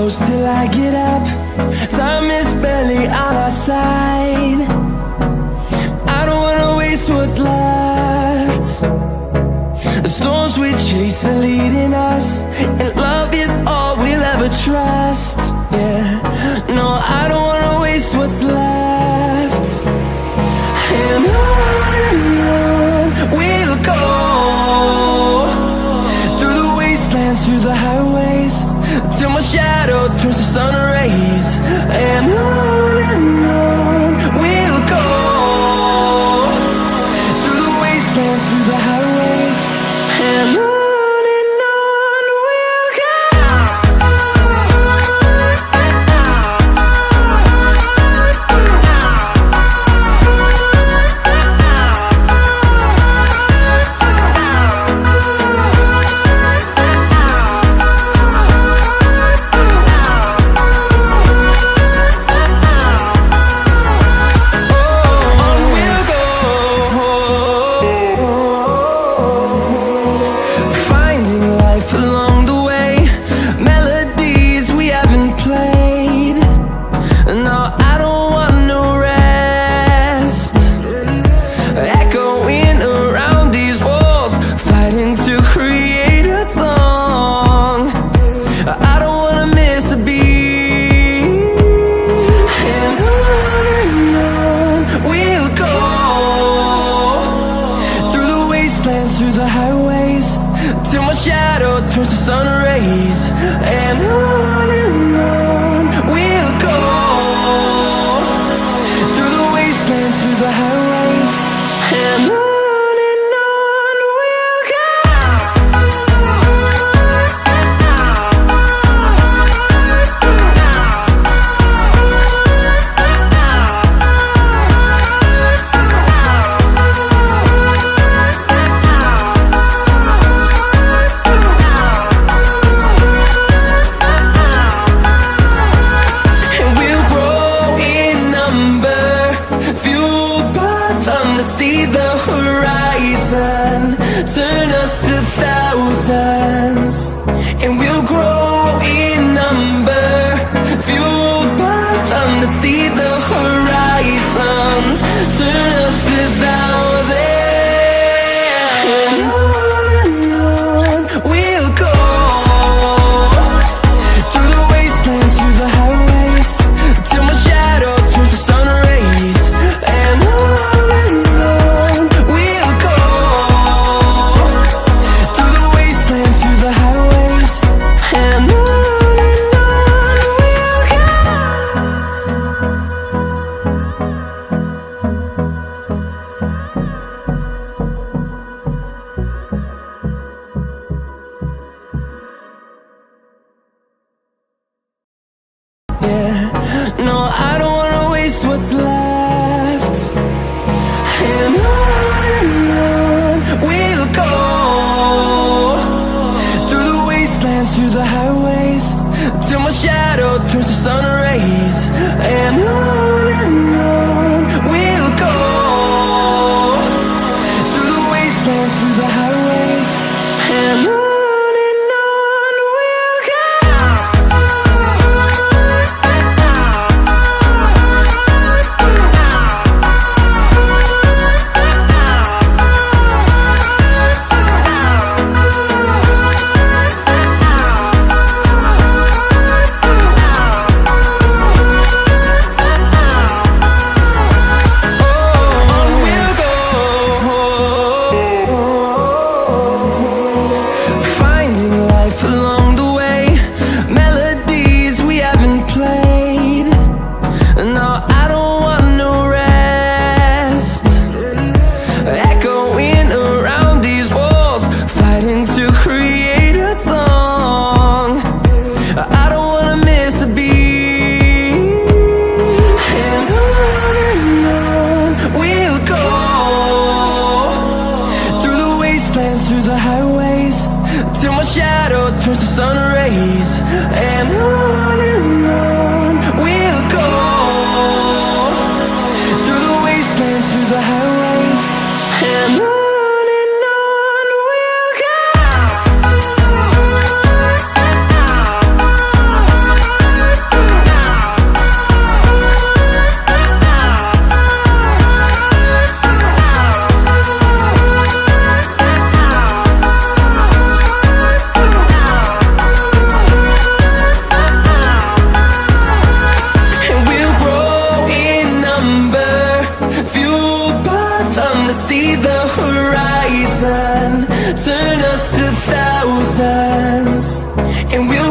close till I get up. Time is barely on our side. I don't wanna waste what's left. The storms we chase are leading us, and love is all we'll ever trust. Yeah, no, I don't wanna waste what's left. And on we'll go, through the wastelands, through the highways, till my shadow turns to sun rays. And on we'll go, through the wastelands, through the highways, and on we'll go. Through the highways, till my shadow turns to sun rays. And on we'll go, through the wastelands, through the highways, and on we'll go. See the horizon turn us to thousands, and we'll grow in number, fueled by them. To see the horizon turn us to thousands, and on we'll go, through the wastelands, through the highways, till my shadow turns to sun rays. And no, I don't wanna waste what's left. And on we'll go, through the wastelands, through the highways, till my shadow turns to sun rays. And on we'll go, through the wastelands, through the highways, and on. We'll go. see the horizon, turn us to thousands, and we'll